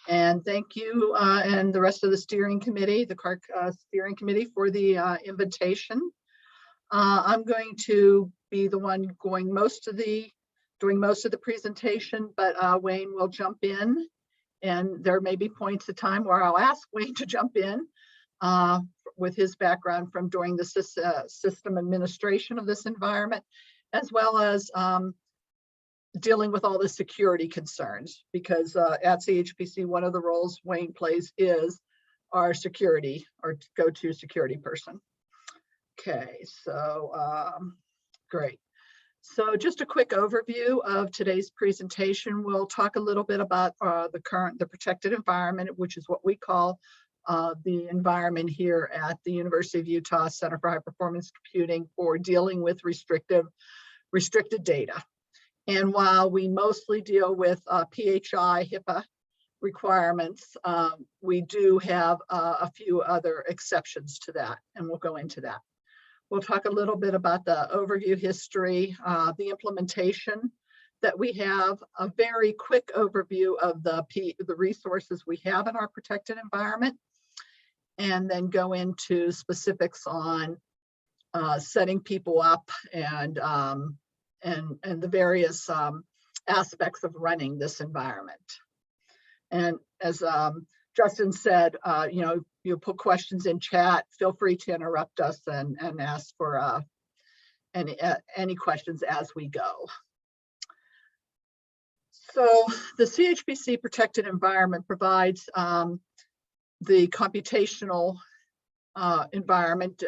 And thank you and the rest of the steering committee, the CaRCC steering committee, for the invitation. I'm going to be the one doing most of the presentation, but Wayne will jump in, and there may be points of time where I'll ask Wayne to jump in with his background from doing the system administration of this environment, as well as dealing with all the security concerns, because at CHPC, one of the roles Wayne plays is our security, or go-to security person. Okay, so great. So just a quick overview of today's presentation. We'll talk a little bit about the protected environment, which is what we call the environment here at the University of Utah Center for High Performance Computing for dealing with restricted data. And while we mostly deal with PHI, HIPAA requirements, we do have a few other exceptions to that, and we'll go into that. We'll talk a little bit about the overview history, the implementation that we have, a very quick overview of the resources we have in our protected environment, and then go into specifics on setting people up and the various aspects of running this environment. And as Justin said, you put questions in chat, feel free to interrupt us and ask for any questions as we go. So the CHPC protected environment provides the computational environment,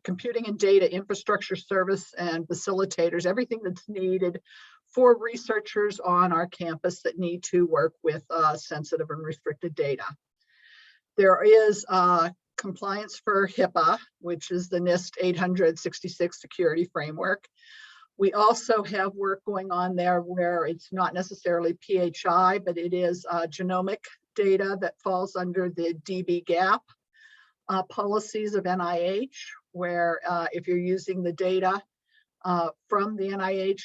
computing and data infrastructure service and facilitators, everything that's needed for researchers on our campus that need to work with sensitive and restricted data. There is compliance for HIPAA, which is the NIST 866 security framework. We also have work going on there where it's not necessarily PHI, but it is genomic data that falls under the dbGaP policies of NIH, where if you're using the data from the NIH,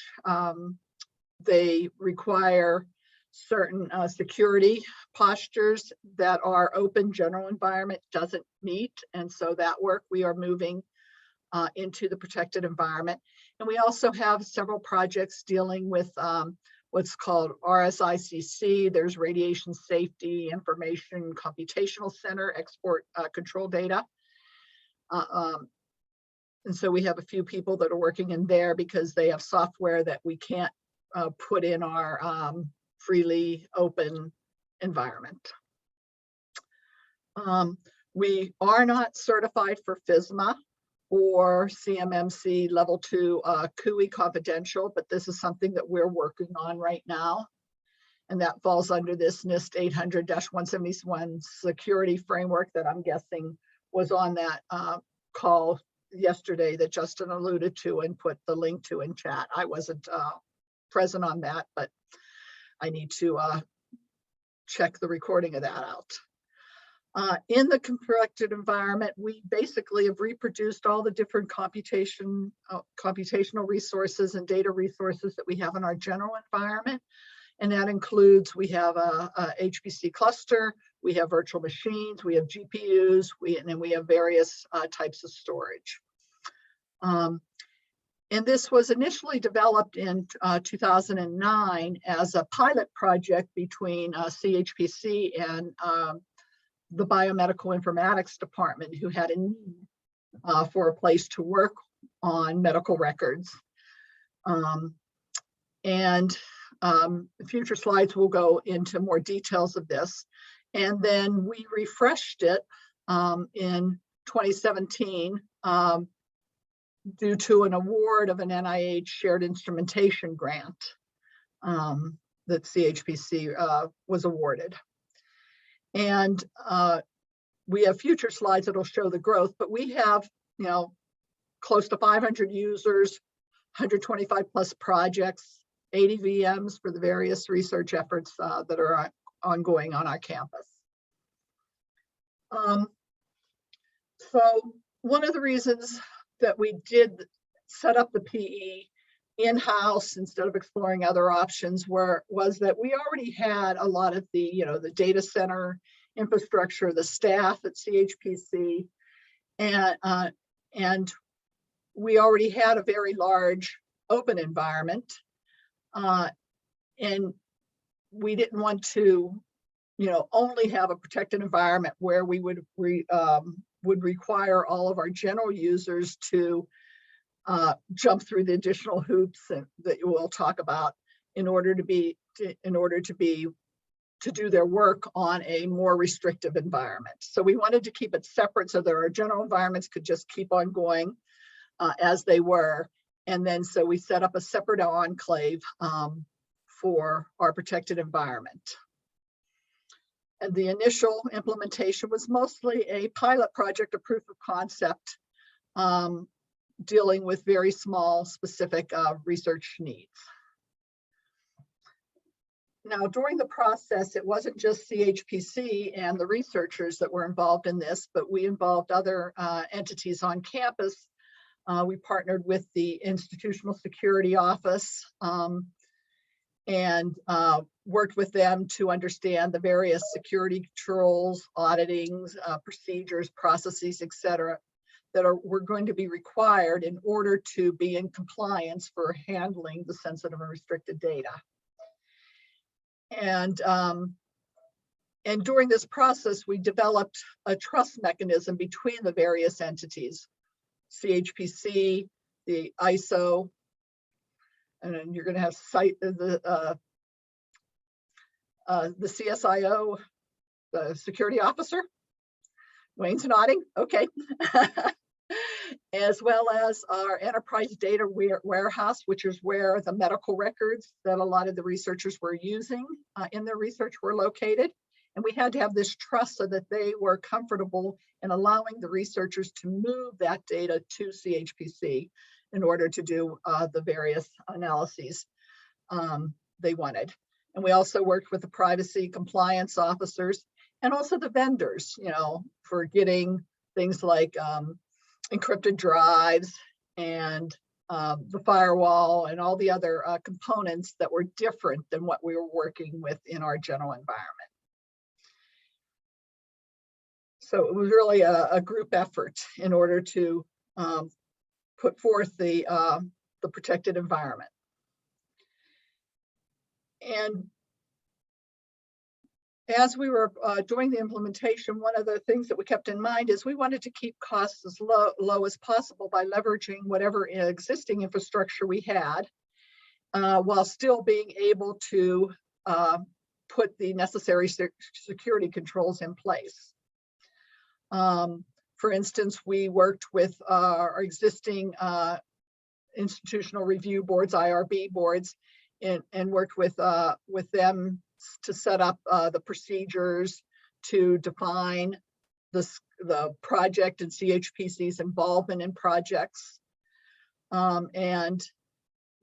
they require certain security postures that our open general environment doesn't meet. And so that work we are moving into the protected environment. And we also have several projects dealing with what's called RSICC. There's Radiation Safety Information Computational Center, export control data. And so we have a few people that are working in there because they have software that we can't put in our freely open environment. We are not certified for FISMA or CMMC level 2 CUI confidential, but this is something that we're working on right now. And that falls under this NIST 800-171 security framework that I'm guessing was on that call yesterday that Justin alluded to and put the link to in chat. I wasn't present on that, but I need to check the recording of that out. In the protected environment, we basically have reproduced all the different computational resources and data resources that we have in our general environment. And that includes, we have a HPC cluster, we have virtual machines, we have GPUs, and then we have various types of storage. And this was initially developed in 2009 as a pilot project between CHPC and the biomedical informatics department, who had a need for a place to work on medical records. Future slides will go into more details of this. And then we refreshed it in 2017 due to an award of an NIH shared instrumentation grant that CHPC was awarded. And we have future slides that'll show the growth, but we have, close to 500 users, 125 plus projects, 80 VMs for the various research efforts that are ongoing on our campus. So one of the reasons that we did set up the PE in-house instead of exploring other options was that we already had a lot of the, the data center infrastructure, the staff at CHPC, and we already had a very large open environment, and we didn't want to, only have a protected environment where we would require all of our general users to jump through the additional hoops that we'll talk about in order to do their work on a more restrictive environment. So we wanted to keep it separate so that our general environments could just keep on going as they were. And then so we set up a separate enclave for our protected environment. And the initial implementation was mostly a pilot project, a proof of concept, dealing with very small, specific research needs. Now, during the process, it wasn't just CHPC and the researchers that were involved in this, but we involved other entities on campus. We partnered with the Institutional Security Office and worked with them to understand the various security controls, auditings, procedures, processes, et cetera, that were going to be required in order to be in compliance for handling the sensitive and restricted data. And during this process, we developed a trust mechanism between the various entities, CHPC, the ISO, and then you're going to have the CSIO, the security officer. Wayne's nodding, okay. As well as our enterprise data warehouse, which is where the medical records that a lot of the researchers were using in their research were located. And we had to have this trust so that they were comfortable in allowing the researchers to move that data to CHPC in order to do the various analyses they wanted. And we also worked with the privacy compliance officers and also the vendors, for getting things like encrypted drives and the firewall and all the other components that were different than what we were working with in our general environment. So it was really a group effort in order to put forth the protected environment. And as we were doing the implementation, one of the things that we kept in mind is we wanted to keep costs as low as possible by leveraging whatever existing infrastructure we had, while still being able to put the necessary security controls in place. For instance, we worked with our existing institutional review boards, IRB boards, and worked with them to set up the procedures to define the project and CHPC's involvement in projects. And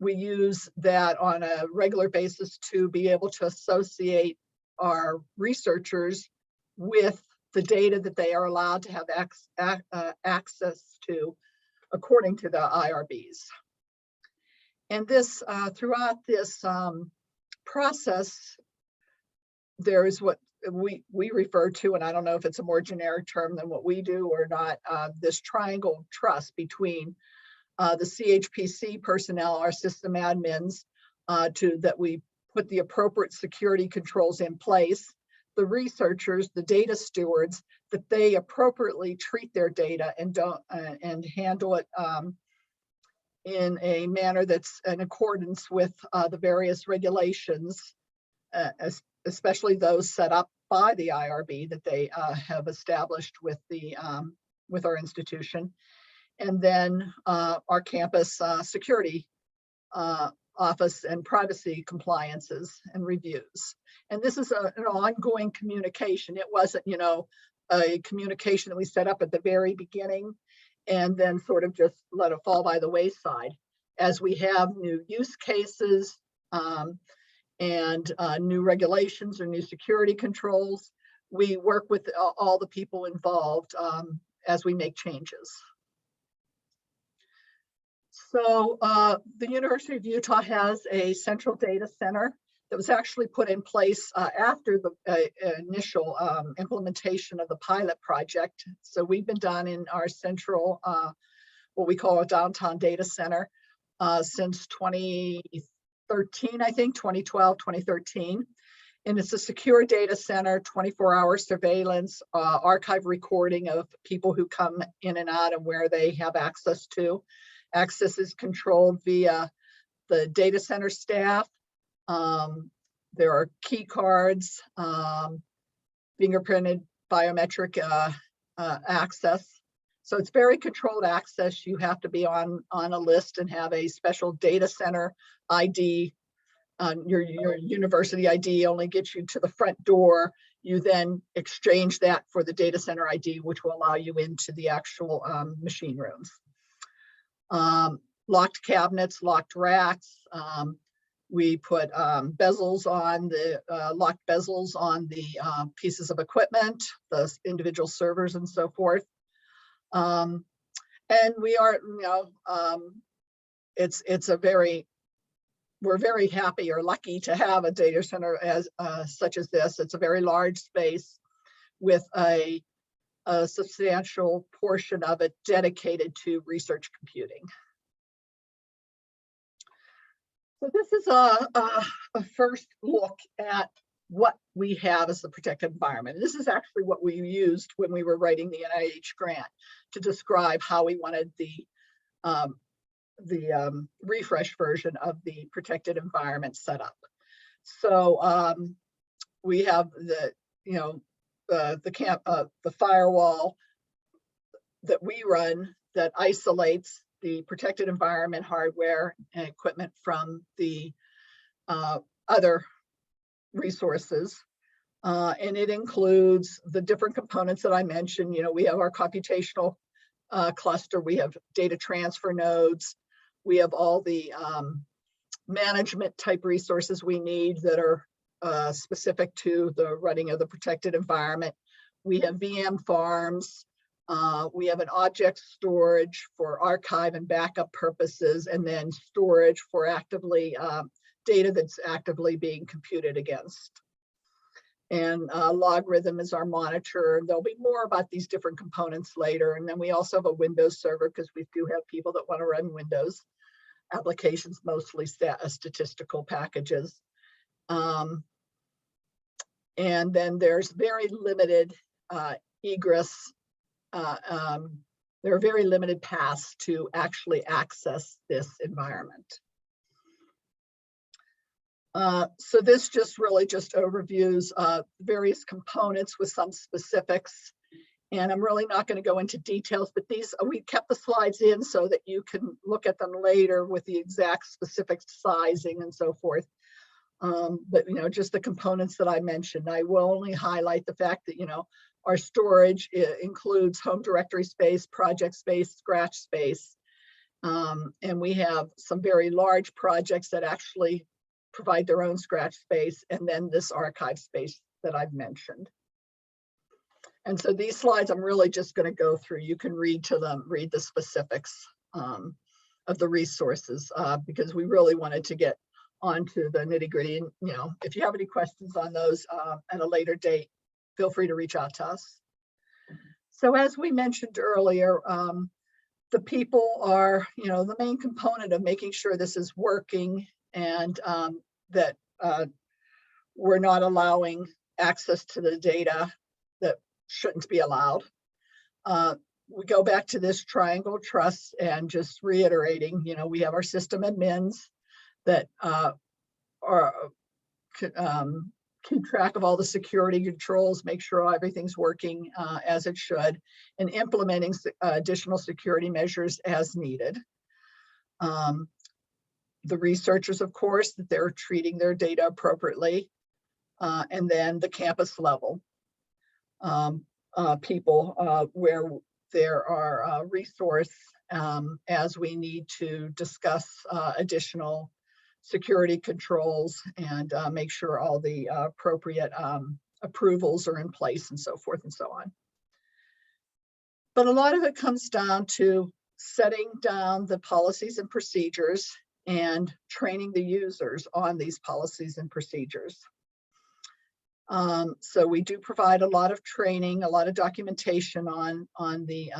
we use that on a regular basis to be able to associate our researchers with the data that they are allowed to have access to according to the IRBs. And this throughout this process, there is what we refer to, and I don't know if it's a more generic term than what we do or not, this triangle trust between the CHPC personnel, our system admins, that we put the appropriate security controls in place, the researchers, the data stewards, that they appropriately treat their data and don't and handle it in a manner that's in accordance with the various regulations, especially those set up by the IRB that they have established with our institution, and then our campus security office and privacy compliances and reviews. And this is an ongoing communication. It wasn't, a communication that we set up at the very beginning and then sort of just let it fall by the wayside. As we have new use cases and new regulations or new security controls, we work with all the people involved as we make changes. So the University of Utah has a central data center that was actually put in place after the initial implementation of the pilot project. So we've been done in our central, what we call a downtown data center since 2013, I think, 2012, 2013. And it's a secure data center, 24-hour surveillance, archive recording of people who come in and out and where they have access to. Access is controlled via the data center staff. There are key cards, fingerprinted biometric access. So it's very controlled access. You have to be on a list and have a special data center ID. Your university ID only gets you to the front door. You then exchange that for the data center ID, which will allow you into the actual machine rooms. Locked cabinets, locked racks. We put bezels on the locked bezels on the pieces of equipment, the individual servers, and so forth. And we are, it's a very, we're very happy or lucky to have a data center as such as this. It's a very large space with a substantial portion of it dedicated to research computing. So this is a first look at what we have as the protected environment. And this is actually what we used when we were writing the NIH grant to describe how we wanted the refresh version of the protected environment set up. So we have the firewall that we run that isolates the protected environment hardware and equipment from the other resources. And it includes the different components that I mentioned. We have our computational cluster, we have data transfer nodes, we have all the management type resources we need that are specific to the running of the protected environment. We have VM farms. We have an object storage for archive and backup purposes, and then storage for actively data that's actively being computed against. And Logarit is our monitor. There'll be more about these different components later. And then we also have a Windows server because we do have people that want to run Windows applications, mostly statistical packages. And then there's very limited egress. There are very limited paths to actually access this environment. So this just really just overviews various components with some specifics. And I'm really not going to go into details, but these, we kept the slides in so that you can look at them later with the exact specific sizing and so forth. But, just the components that I mentioned. I will only highlight the fact that, our storage includes home directory space, project space, scratch space. And we have some very large projects that actually provide their own scratch space, and then this archive space that I've mentioned. And so these slides, I'm really just going to go through. You can read the specifics of the resources because we really wanted to get onto the nitty gritty. And, if you have any questions on those at a later date, feel free to reach out to us. So as we mentioned earlier, the people are, the main component of making sure this is working, and that we're not allowing access to the data that shouldn't be allowed. We go back to this triangle trust and just reiterating, we have our system admins that keep track of all the security controls, make sure everything's working as it should, and implementing additional security measures as needed. The researchers, of course, that they're treating their data appropriately, and then the campus level people where there are resource as we need to discuss additional security controls and make sure all the appropriate approvals are in place and so forth and so on. But a lot of it comes down to setting down the policies and procedures and training the users on these policies and procedures. So we do provide a lot of training, a lot of documentation on the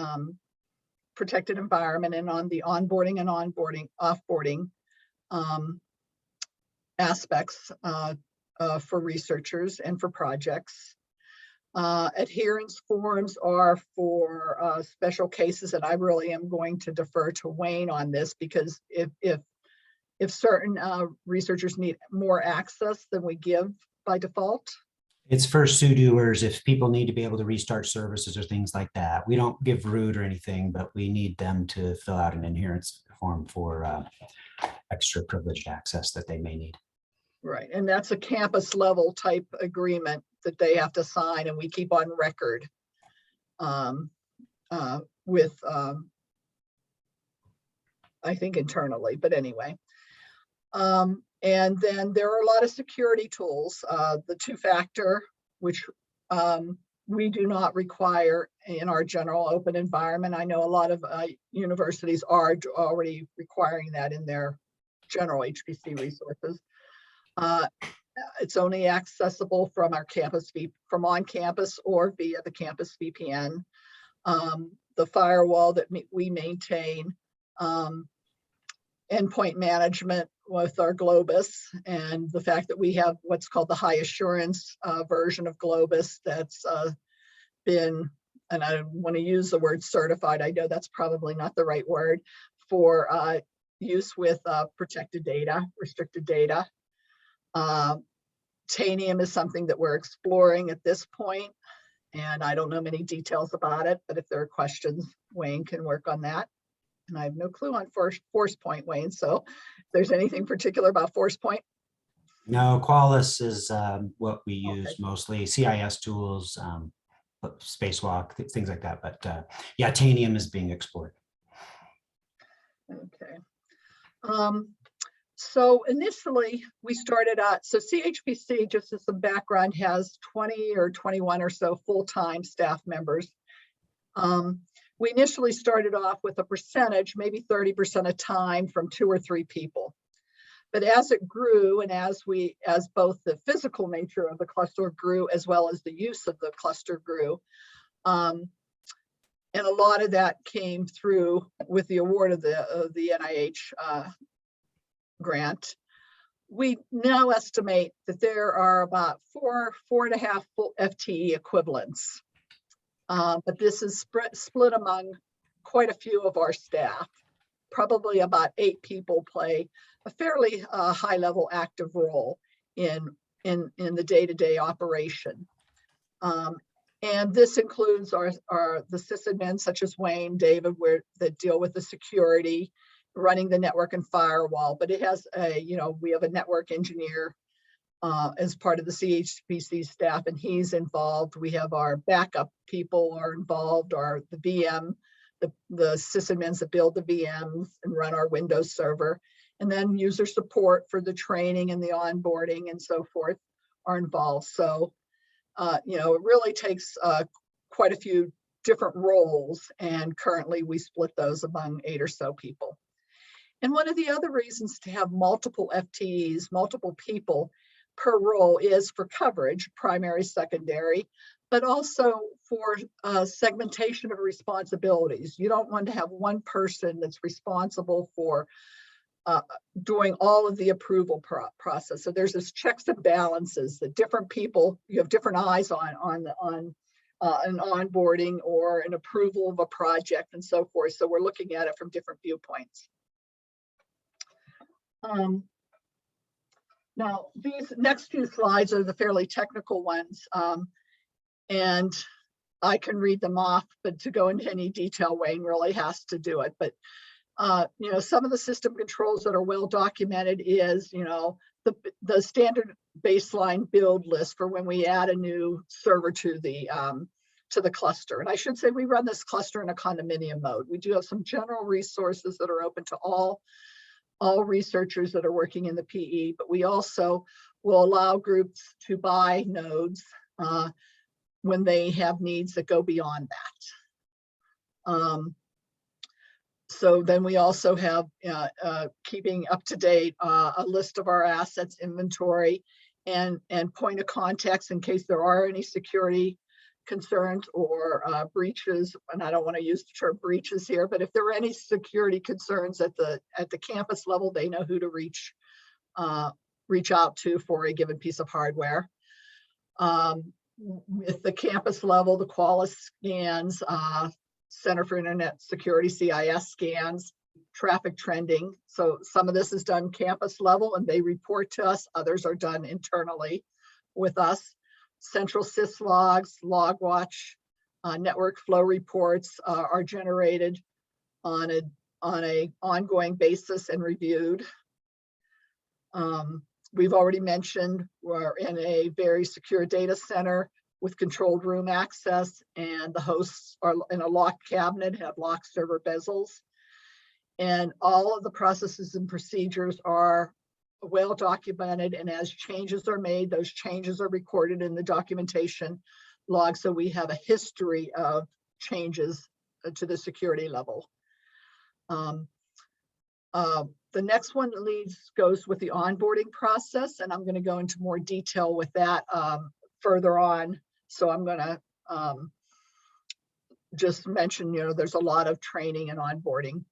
protected environment and on the onboarding and offboarding aspects for researchers and for projects. Adherence forms are for special cases, and I really am going to defer to Wayne on this, because if certain researchers need more access than we give by default. It's for sudoers if people need to be able to restart services or things like that. We don't give root or anything, but we need them to fill out an adherence form for extra privileged access that they may need. Right, and that's a campus level type agreement that they have to sign, and we keep on record with, I think internally, but anyway. And then there are a lot of security tools, the two-factor, which we do not require in our general open environment. I know a lot of universities are already requiring that in their general HPC resources. It's only accessible from our campus, from on campus or via the campus VPN. The firewall that we maintain, endpoint management with our Globus, and the fact that we have what's called the high assurance version of Globus that's been, and I want to use the word certified, I know that's probably not the right word, for use with protected data, restricted data. Tanium is something that we're exploring at this point, and I don't know many details about it, but if there are questions, Wayne can work on that. And I have no clue on force point, Wayne. So if there's anything particular about force point. No, Qualys is what we use mostly, CIS tools, spacewalk, things like that. But yeah, Tanium is being explored. Okay. So initially we started out, so CHPC, just as some background, has 20 or 21 or so full-time staff members. We initially started off with a percentage, maybe 30% of time from 2 or 3 people. But as it grew, and as both the physical nature of the cluster grew, as well as the use of the cluster grew, and a lot of that came through with the award of the NIH grant, we now estimate that there are about 4.5 full FTE equivalents. But this is split among quite a few of our staff. Probably about 8 people play a fairly high-level active role in the day-to-day operation. And this includes the sysadmins such as Wayne, David, that deal with the security, running the network and firewall. But it has we have a network engineer as part of the CHPC staff, and he's involved. We have our backup people are involved, or the VM, the sysadmins that build the VMs and run our Windows server, and then user support for the training and the onboarding and so forth are involved. So, it really takes quite a few different roles, and currently we split those among 8 or so people. And one of the other reasons to have multiple FTEs, multiple people per role, is for coverage, primary, secondary, but also for segmentation of responsibilities. You don't want to have one person that's responsible for doing all of the approval process. So there's this checks and balances that different people, you have different eyes on an onboarding or an approval of a project and so forth. So we're looking at it from different viewpoints. Now, these next few slides are the fairly technical ones, and I can read them off, but to go into any detail, Wayne really has to do it. But, some of the system controls that are well documented is, the standard baseline build list for when we add a new server to the cluster. And I should say we run this cluster in a condominium mode. We do have some general resources that are open to all researchers that are working in the PE, but we also will allow groups to buy nodes when they have needs that go beyond that. So then we also have keeping up to date a list of our assets, inventory, and point of contacts in case there are any security concerns or breaches. And I don't want to use the term breaches here, but if there are any security concerns at the campus level, they know who to reach out to for a given piece of hardware. With the campus level, the Qualis scans, Center for Internet Security, CIS scans, traffic trending. So some of this is done campus level and they report to us. Others are done internally with us. Central sys logs, log watch, network flow reports are generated on a ongoing basis and reviewed. We've already mentioned we're in a very secure data center with controlled room access, and the hosts are in a locked cabinet, have locked server bezels. And all of the processes and procedures are well documented, and as changes are made, those changes are recorded in the documentation log, so we have a history of changes to the security level. The next one goes with the onboarding process, and I'm going to go into more detail with that further on. So I'm going to just mention, there's a lot of training and onboarding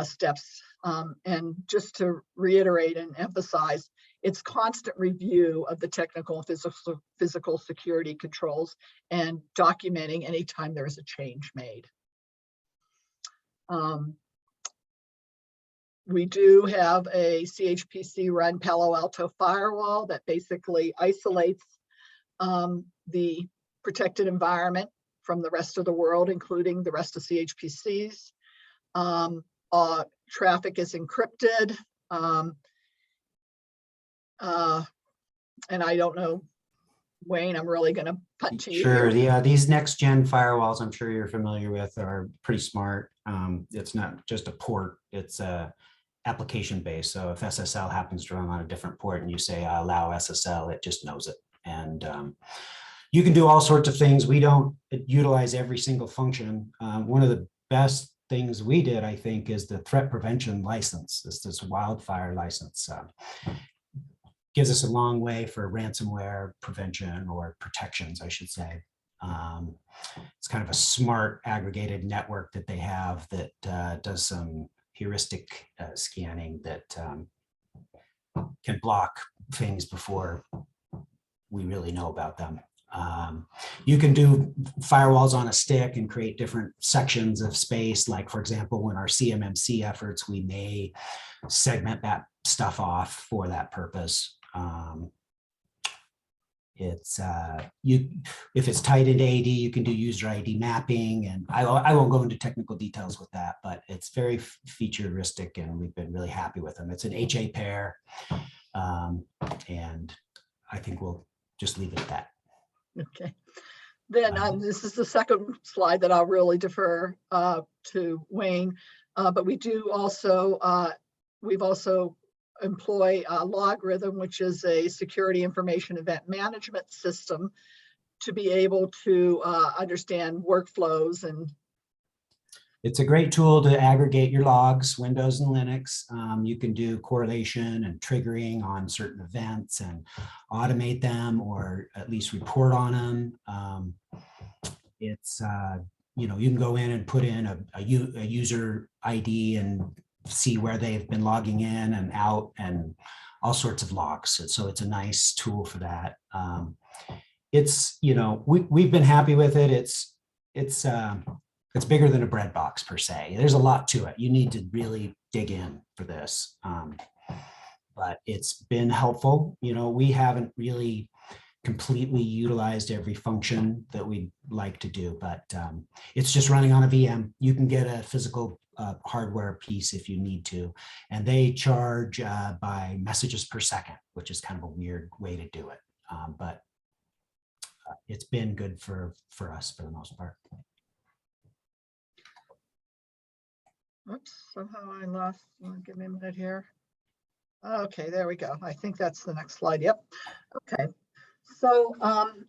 steps. And just to reiterate and emphasize, it's constant review of the technical and physical security controls and documenting anytime there is a change made. We do have a CHPC run Palo Alto firewall that basically isolates the protected environment from the rest of the world, including the rest of CHPCs. Traffic is encrypted. And I don't know, Wayne, I'm really going to punt to you. Sure. These next gen firewalls, I'm sure you're familiar with, are pretty smart. It's not just a port, it's a application based. So if SSL happens to run on a different port and you say allow SSL, it just knows it. And you can do all sorts of things. We don't utilize every single function. One of the best things we did, I think, is the threat prevention license. This wildfire license gives us a long way for ransomware prevention, or protections, I should say. It's kind of a smart aggregated network that they have that does some heuristic scanning that can block things before we really know about them. You can do firewalls on a stick and create different sections of space. Like, for example, when our CMMC efforts, we may segment that stuff off for that purpose. If it's tied into AD, you can do user ID mapping, and I won't go into technical details with that, but it's very featuristic and we've been really happy with them. It's an HA pair, and I think we'll just leave it at that. Okay. Then this is the second slide that I'll really defer to Wayne, but we do also, we've also employ Logarit, which is a security information event management system, to be able to understand workflows. And it's a great tool to aggregate your logs, Windows and Linux. You can do correlation and triggering on certain events and automate them, or at least report on them. It's you can go in and put in a user ID and see where they've been logging in and out and all sorts of logs. So it's a nice tool for that. It's, we've been happy with it. It's bigger than a bread box per se. There's a lot to it. You need to really dig in for this. But it's been helpful. We haven't really completely utilized every function that we'd like to do, but it's just running on a VM. You can get a physical hardware piece if you need to, and they charge by messages per second, which is kind of a weird way to do it, but it's been good for us for the most part. Oops, somehow I lost. Give me a minute here. Okay, there we go. I think that's the next slide. Yep. Okay. So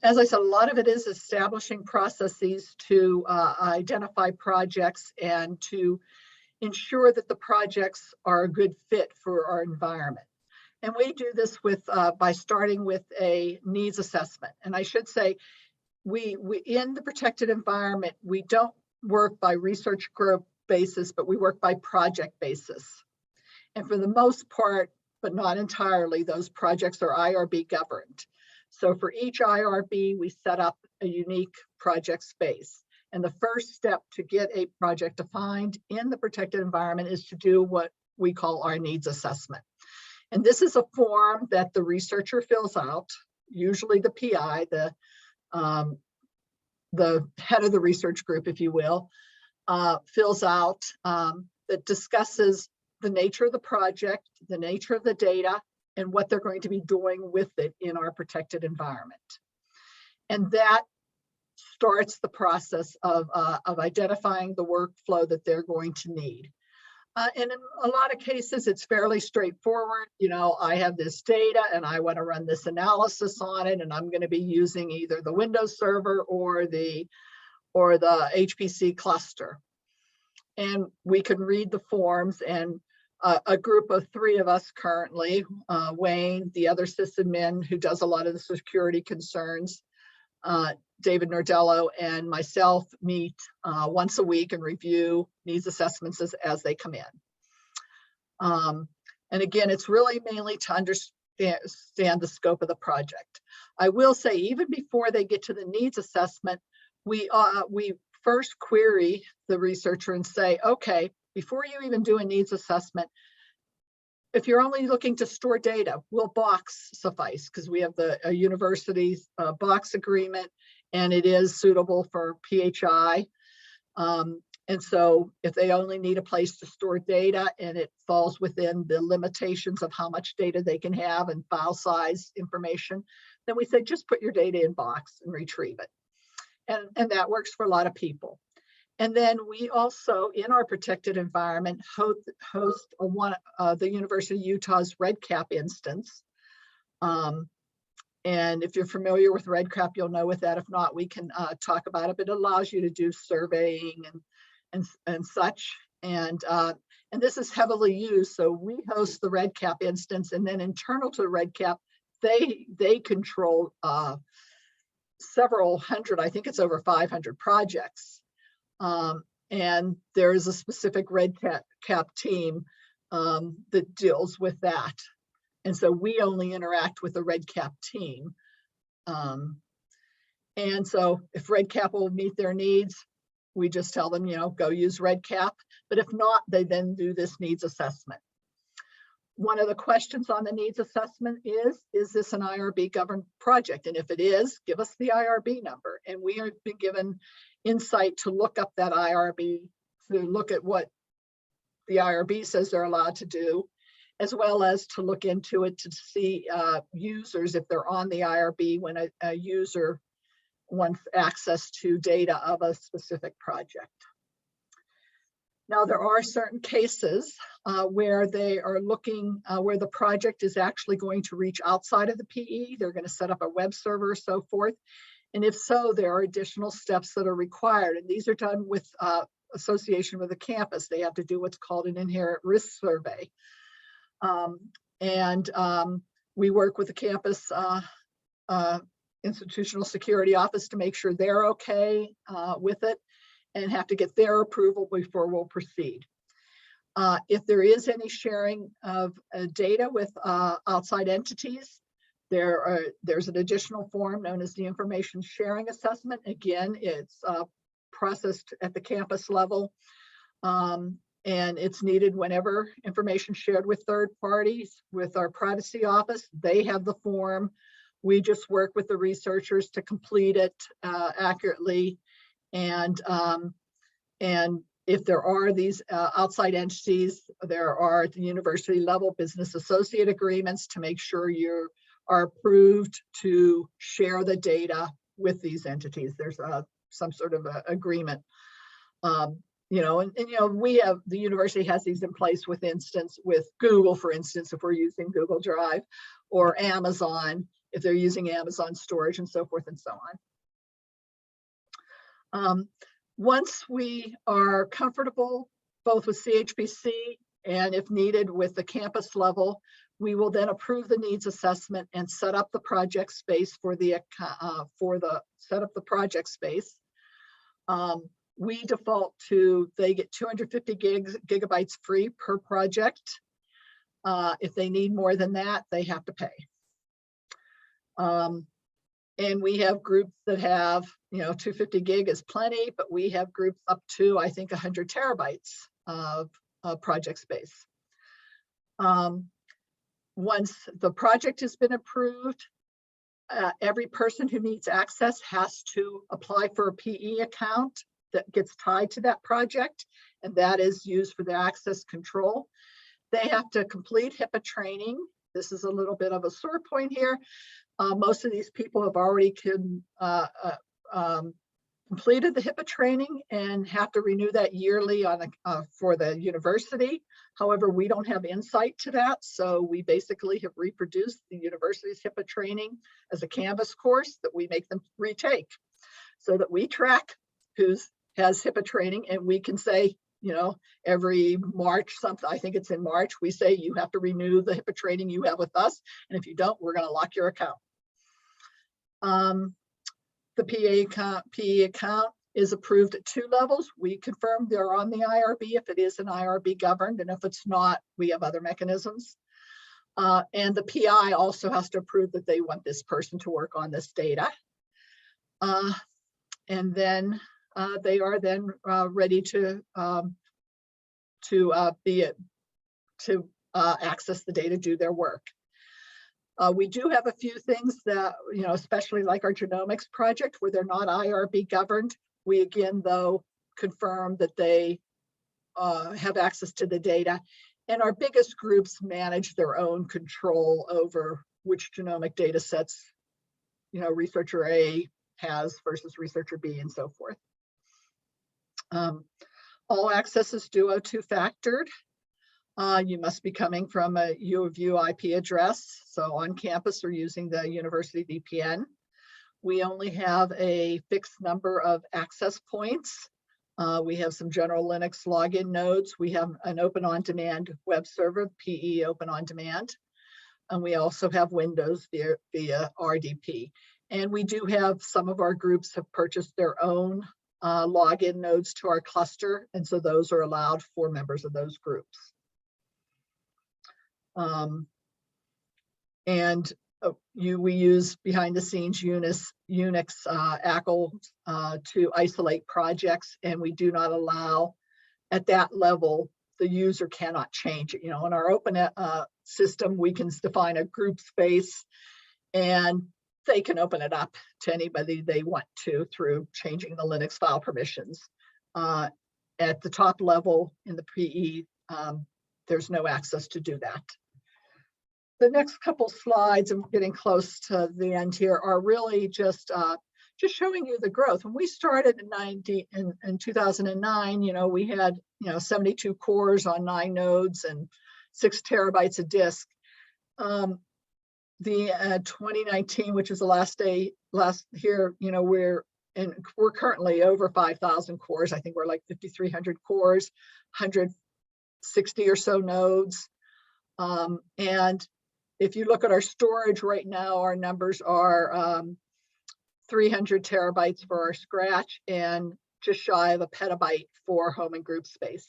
as I said, a lot of it is establishing processes to identify projects and to ensure that the projects are a good fit for our environment. And we do this with by starting with a needs assessment. And I should say, we in the protected environment, we don't work by research group basis, but we work by project basis. And for the most part, but not entirely, those projects are IRB governed. So for each IRB, we set up a unique project space. And the first step to get a project defined in the protected environment is to do what we call our needs assessment. And this is a form that the researcher fills out, usually the PI, the head of the research group, if you will, fills out that discusses the nature of the project, the nature of the data, and what they're going to be doing with it in our protected environment. And that starts the process of identifying the workflow that they're going to need. And in a lot of cases, it's fairly straightforward. You know, I have this data and I want to run this analysis on it, and I'm going to be using either the Windows server or the HPC cluster. And we can read the forms, and a group of 3 of us currently, Wayne, the other sysadmin who does a lot of the security concerns, David Nordello, and myself meet once a week and review needs assessments as they come in. And again, it's really mainly to understand the scope of the project. I will say, even before they get to the needs assessment, we first query the researcher and say, okay, before you even do a needs assessment, if you're only looking to store data, will box suffice? Because we have the university's box agreement, and it is suitable for PHI. And so if they only need a place to store data and it falls within the limitations of how much data they can have and file size information, then we say, just put your data in box and retrieve it. And that works for a lot of people. And then we also, in our protected environment, host the University of Utah's REDCap instance. And if you're familiar with REDCap, you'll know with that. If not, we can talk about it. But it allows you to do surveying and such. And this is heavily used. So we host the REDCap instance, and then internal to the REDCap, they control several hundred, I think it's over 500 projects. And there is a specific REDCap team that deals with that. And so we only interact with the REDCap team. And so if REDCap will meet their needs, we just tell them, you know, go use REDCap. But if not, they then do this needs assessment. One of the questions on the needs assessment is this an IRB governed project? And if it is, give us the IRB number. And we have been given insight to look up that IRB, to look at what the IRB says they're allowed to do, as well as to look into it to see users, if they're on the IRB, when a user wants access to data of a specific project. Now, there are certain cases where they are looking, where the project is actually going to reach outside of the PE. They're going to set up a web server or so forth. And if so, there are additional steps that are required. And these are done with association with the campus. They have to do what's called an inherent risk survey. We work with the campus institutional security office to make sure they're okay with it, and have to get their approval before we'll proceed. If there is any sharing of data with outside entities, there's an additional form known as the information sharing assessment. Again, it's processed at the campus level, and it's needed whenever information shared with third parties. With our privacy office, they have the form. We just work with the researchers to complete it accurately. And if there are these outside entities, there are at the university level business associate agreements to make sure you are approved to share the data with these entities. There's some sort of a agreement. You know, we have, the university has these in place with Google, for instance, if we're using Google Drive, or Amazon, if they're using Amazon storage, and so forth and so on. Once we are comfortable both with CHPC and if needed with the campus level. We will then approve the needs assessment and set up the project space for the project space. We default to, they get 250 gigabytes free per project. If they need more than that, they have to pay. And we have groups that have, 250 gig is plenty, but we have groups up to, I think, 100 terabytes of project space. Once the project has been approved, every person who needs access has to apply for a PE account that gets tied to that project, and that is used for the access control. They have to complete HIPAA training. This is a little bit of a sore point here. Most of these people have already completed the HIPAA training and have to renew that yearly for the university. However, we don't have insight to that, so we basically have reproduced the university's HIPAA training as a Canvas course that we make them retake, so that we track who has HIPAA training, and we can say, every March, I think it's in March, we say you have to renew the HIPAA training you have with us, and if you don't, we're going to lock your account. The PE account is approved at 2 levels. We confirm they're on the IRB if it is an IRB governed, and if it's not, we have other mechanisms. And the PI also has to approve that they want this person to work on this data. And then they are then ready to access the data, do their work. We do have a few things that, especially like our genomics project where they're not IRB governed. We again, though, confirm that they have access to the data. And our biggest groups manage their own control over which genomic data sets, researcher A has versus researcher B and so forth. All access is Duo 2-factored. You must be coming from a U of U IP address. So on campus, we're using the university VPN. We only have a fixed number of access points. We have some general Linux login nodes. We have an open on-demand web server, PE open on-demand. And we also have Windows via RDP. And we do have some of our groups have purchased their own login nodes to our cluster. And so those are allowed for members of those groups. We use behind the scenes Unix ACL to isolate projects, and we do not allow at that level, the user cannot change it. In our open system, we can define a group space and they can open it up to anybody they want to through changing the Linux file permissions. At the top level in the PE, there's no access to do that. The next couple slides, and we're getting close to the end here, are really just showing you the growth. When we started in 2009, we had 72 cores on 9 nodes and 6 terabytes of disk. The 2019, which is the last year, we're currently over 5,000 cores. I think we're like 5,300 cores, 160 or so nodes, and if you look at our storage right now, our numbers are 300 terabytes for our scratch and just shy of a petabyte for home and group space.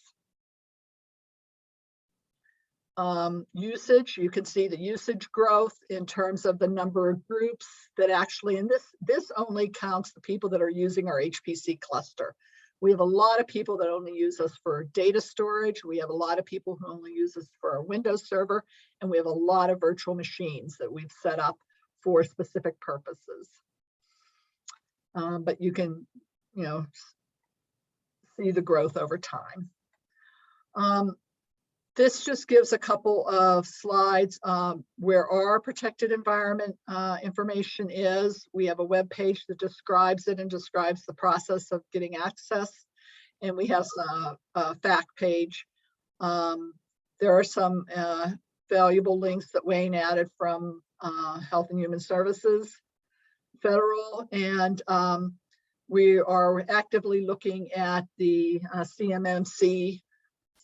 Usage, you can see the usage growth in terms of the number of groups that actually, and this only counts the people that are using our HPC cluster. We have a lot of people that only use us for data storage. We have a lot of people who only use us for our Windows server, and we have a lot of virtual machines that we've set up for specific purposes. But you can, see the growth over time. This just gives a couple of slides where our protected environment information is. We have a web page that describes it and describes the process of getting access. And we have a fact page. There are some valuable links that Wayne added from Health and Human Services Federal. And we are actively looking at the CMMC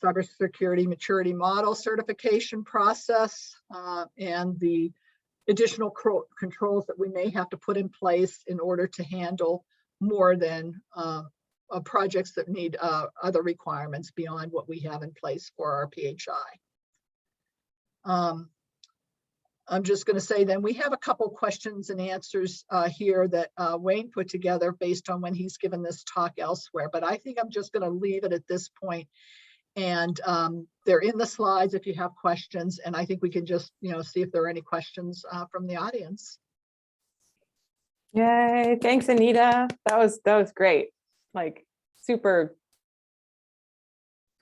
cybersecurity maturity model certification process, and the additional controls that we may have to put in place in order to handle more than projects that need other requirements beyond what we have in place for our PHI. I'm just going to say then we have a couple questions and answers here that Wayne put together based on when he's given this talk elsewhere, but I think I'm just going to leave it at this point. And they're in the slides if you have questions, and I think we can just, see if there are any questions from the audience. Yay, thanks, Anita. That was great. Like super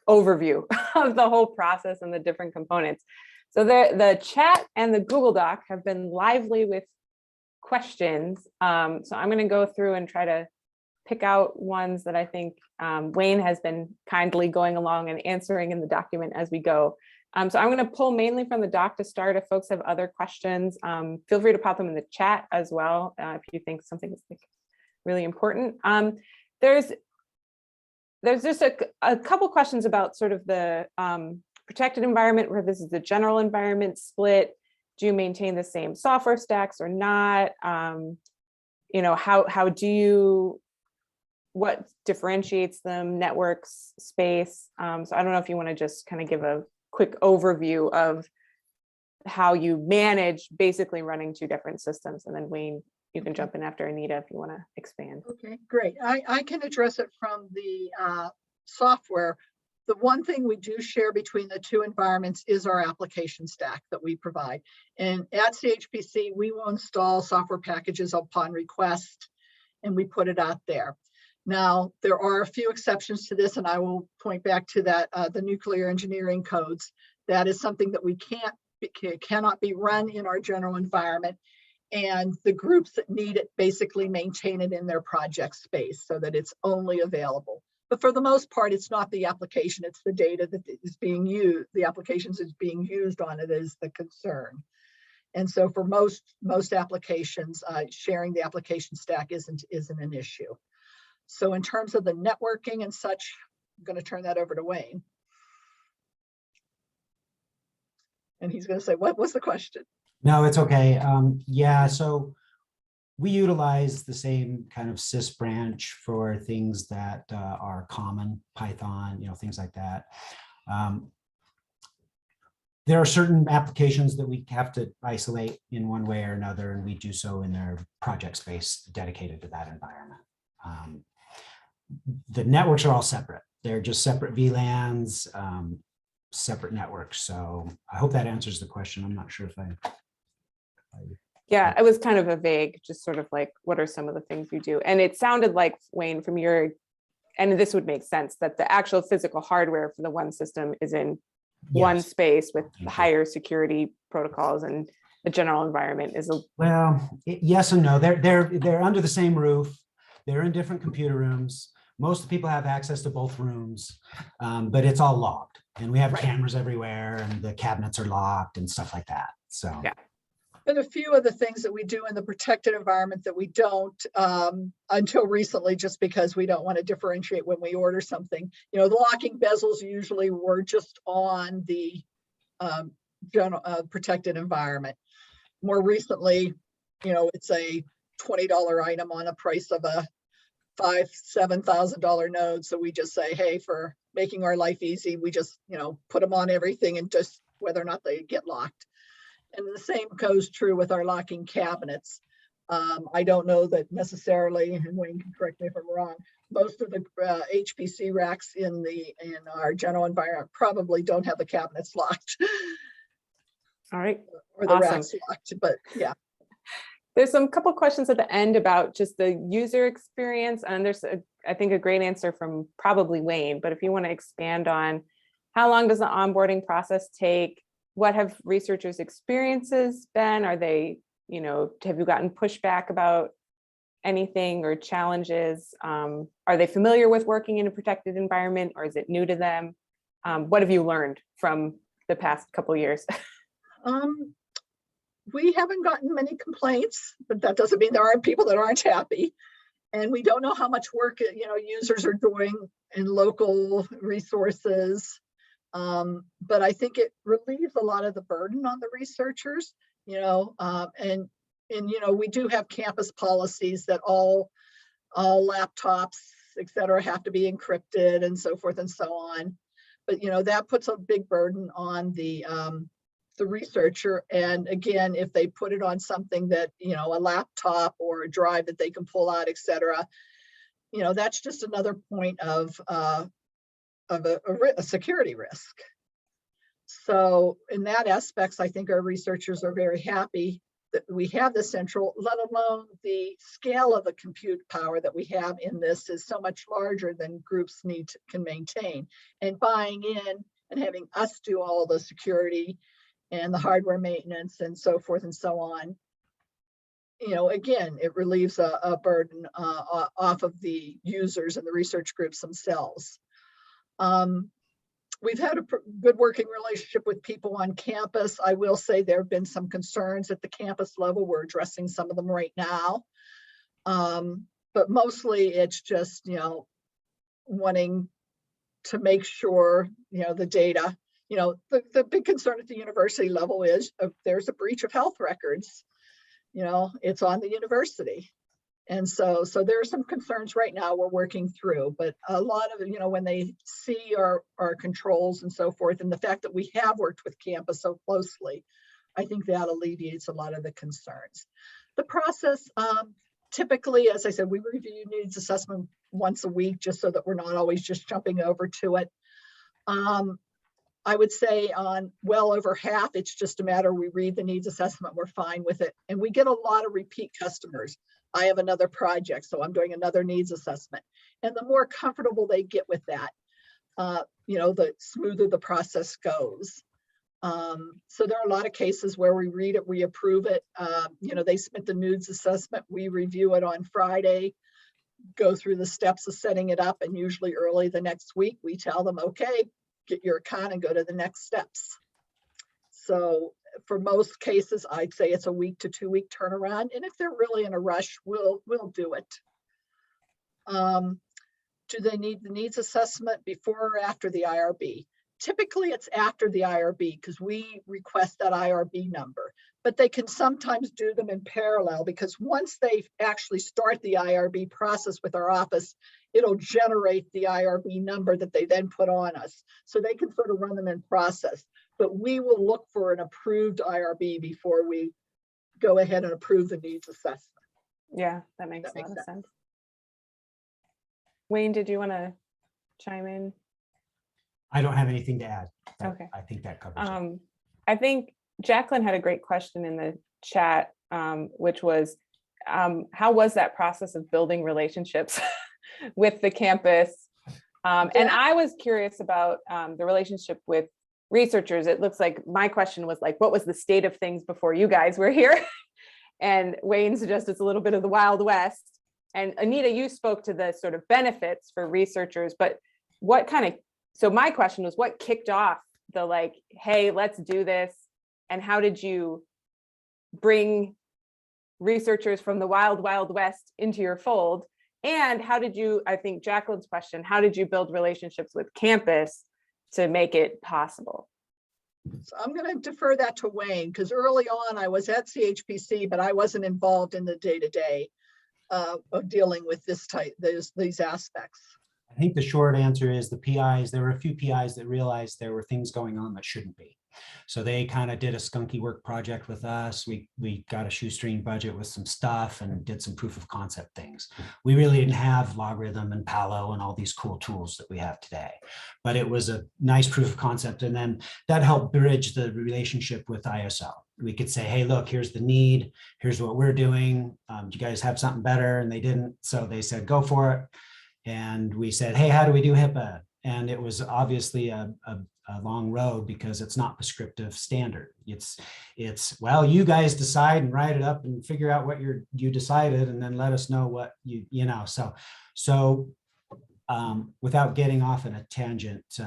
overview of the whole process and the different components. So the chat and the Google Doc have been lively with questions. So I'm going to go through and try to pick out ones that I think Wayne has been kindly going along and answering in the document as we go. So I'm going to pull mainly from the doc to start. If folks have other questions, feel free to pop them in the chat as well if you think something is like really important. There's just a couple questions about sort of the protected environment, where this is the general environment split. Do you maintain the same software stacks or not? How do you, what differentiates them, networks, space? So I don't know if you want to just kind of give a quick overview of how you manage basically running two different systems, and then Wayne, you can jump in after Anita if you want to expand. Okay, great. I can address it from the software. The one thing we do share between the two environments is our application stack that we provide. And at CHPC, we will install software packages upon request, and we put it out there. Now, there are a few exceptions to this, and I will point back to that, the nuclear engineering codes. That is something that we cannot be run in our general environment. And the groups that need it basically maintain it in their project space so that it's only available. But for the most part, it's not the application, it's the data that is being used, the applications is being used on it is the concern. And so for most applications, sharing the application stack isn't an issue. So in terms of the networking and such, I'm going to turn that over to Wayne. And he's going to say, what was the question? No, it's okay. Yeah, so we utilize the same kind of sys branch for things that are common, Python, things like that. There are certain applications that we have to isolate in one way or another, and we do so in their project space dedicated to that environment. The networks are all separate. They're just separate VLANs, separate networks. So I hope that answers the question. I'm not sure if I Yeah, it was kind of a vague, just sort of like, what are some of the things you do? And it sounded like, Wayne, from your, and this would make sense, that the actual physical hardware for the one system is in one space with higher security protocols, and the general environment is a... Well, yes and no. They're under the same roof. They're in different computer rooms. Most people have access to both rooms, but it's all locked. And we have cameras everywhere, and the cabinets are locked and stuff like that. So yeah. And a few of the things that we do in the protected environment that we don't until recently, just because we don't want to differentiate when we order something. The locking bezels usually were just on the general protected environment. More recently, it's a $20 item on a price of a $7,000 node. So we just say, hey, for making our life easy, we just put them on everything, and just whether or not they get locked. And the same goes true with our locking cabinets. I don't know that necessarily, and Wayne can correct me if I'm wrong, most of the HPC racks in our general environment probably don't have the cabinets locked. All right. Or the racks locked, but yeah. There's some couple questions at the end about just the user experience, and there's I think a great answer from probably Wayne, but if you want to expand on how long does the onboarding process take? What have researchers' experiences been? Are they, have you gotten pushback about anything or challenges? Are they familiar with working in a protected environment, or is it new to them? What have you learned from the past couple of years? We haven't gotten many complaints, but that doesn't mean there aren't people that aren't happy. And we don't know how much work, users are doing in local resources. But I think it relieves a lot of the burden on the researchers, and we do have campus policies that all laptops, et cetera, have to be encrypted and so forth and so on. But, that puts a big burden on the researcher. And again, if they put it on something that, a laptop or a drive that they can pull out, et cetera, that's just another point of a security risk. So in that aspects, I think our researchers are very happy that we have the central, let alone the scale of the compute power that we have in this is so much larger than groups can maintain. And buying in and having us do all the security and the hardware maintenance and so forth and so on, again, it relieves a burden off of the users and the research groups themselves. We've had a good working relationship with people on campus. I will say there have been some concerns at the campus level. We're addressing some of them right now. But mostly it's just, wanting to make sure, the data, the big concern at the university level is if there's a breach of health records, it's on the university. And so there are some concerns right now we're working through, but a lot of, when they see our controls and so forth, and the fact that we have worked with campus so closely, I think that alleviates a lot of the concerns. The process, typically, as I said, we review needs assessment once a week, just so that we're not always just jumping over to it. I would say on well over half, it's just a matter, we read the needs assessment, we're fine with it. And we get a lot of repeat customers. I have another project, so I'm doing another needs assessment. And the more comfortable they get with that, the smoother the process goes. So there are a lot of cases where we read it, we approve it. They submit the needs assessment, we review it on Friday, go through the steps of setting it up, and usually early the next week, we tell them, okay, get your account and go to the next steps. So for most cases, I'd say it's a 1 to 2 week turnaround. And if they're really in a rush, we'll do it. Do they need the needs assessment before or after the IRB? Typically it's after the IRB because we request that IRB number, but they can sometimes do them in parallel because once they actually start the IRB process with our office, it'll generate the IRB number that they then put on us. So they can sort of run them in process, but we will look for an approved IRB before we go ahead and approve the needs assessment. Yeah, that makes a lot of sense. Wayne, did you want to chime in? I don't have anything to add. Okay. I think that covers it. I think Jacqueline had a great question in the chat, which was, how was that process of building relationships with the campus? And I was curious about the relationship with researchers. It looks like my question was like, what was the state of things before you guys were here? And Wayne suggested it's a little bit of the Wild West. And Anita, you spoke to the sort of benefits for researchers, but so my question was, what kicked off the like, hey, let's do this? And how did you bring researchers from the wild, Wild West into your fold? And how did you, I think Jacqueline's question, how did you build relationships with campus to make it possible? So I'm going to defer that to Wayne because early on I was at CHPC, but I wasn't involved in the day-to-day of dealing with these aspects. I think the short answer is the PIs, there were a few PIs that realized there were things going on that shouldn't be. So they kind of did a skunky work project with us. We got a shoestring budget with some stuff and did some proof of concept things. We really didn't have Logarithm and Palo and all these cool tools that we have today, but it was a nice proof of concept. And then that helped bridge the relationship with ISO. We could say, hey, look, here's the need. Here's what we're doing. Do you guys have something better? And they didn't. So they said, go for it. And we said, hey, how do we do HIPAA? And it was obviously a long road because it's not prescriptive standard. It's well, you guys decide and write it up and figure out what you decided and then let us know what you know. So without getting off in a tangent,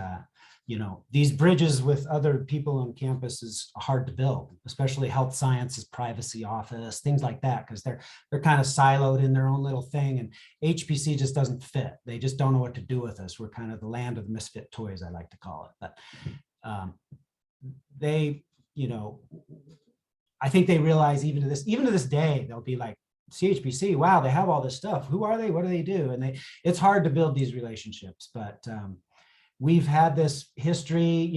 these bridges with other people on campus is hard to build, especially health sciences, privacy office, things like that, because they're kind of siloed in their own little thing, and HPC just doesn't fit. They just don't know what to do with us. We're kind of the land of misfit toys, I like to call it. But they, I think they realize even to this day, they'll be like, CHPC, wow, they have all this stuff. Who are they? What do they do? And it's hard to build these relationships, but we've had this history,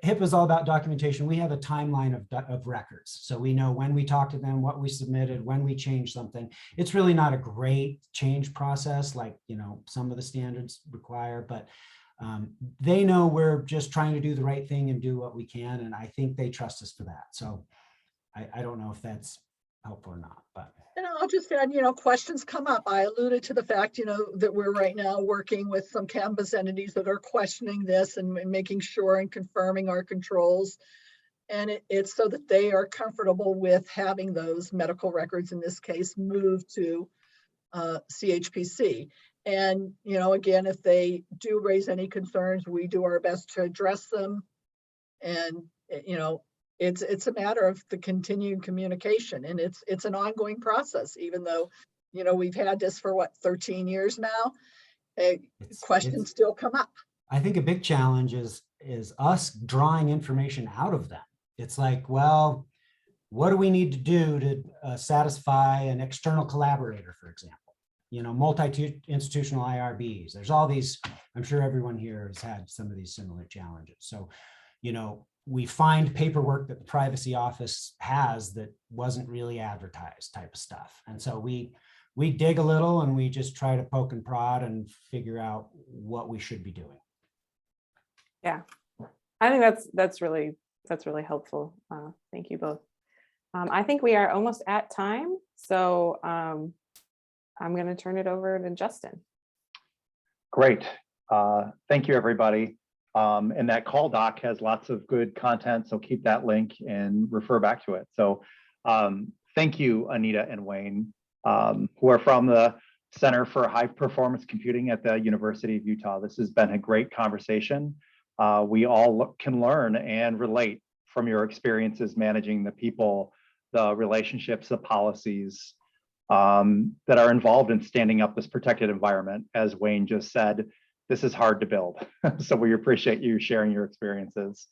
HIPAA is all about documentation. We have a timeline of records. So we know when we talk to them, what we submitted, when we change something. It's really not a great change process like, some of the standards require, but they know we're just trying to do the right thing and do what we can. And I think they trust us for that. So I don't know if that's helpful or not, but. And I'll just add, questions come up. I alluded to the fact, that we're right now working with some campus entities that are questioning this and making sure and confirming our controls. And it's so that they are comfortable with having those medical records, in this case, moved to CHPC. And, again, if they do raise any concerns, we do our best to address them. And, it's a matter of the continued communication, and it's an ongoing process, even though, we've had this for 13 years now. Questions still come up. I think a big challenge is us drawing information out of them. It's like, well, what do we need to do to satisfy an external collaborator, for example? Multi-institutional IRBs. There's all these, I'm sure everyone here has had some of these similar challenges. So, we find paperwork that the privacy office has that wasn't really advertised, type of stuff. And so we dig a little and we just try to poke and prod and figure out what we should be doing. Yeah, I think that's really helpful. Thank you both. I think we are almost at time. So I'm going to turn it over to Justin. Great. Thank you, everybody. And that call doc has lots of good content, so keep that link and refer back to it. So thank you, Anita and Wayne, who are from the Center for High Performance Computing at the University of Utah. This has been a great conversation. We all can learn and relate from your experiences managing the people, the relationships, the policies that are involved in standing up this protected environment. As Wayne just said, this is hard to build. So we appreciate you sharing your experiences.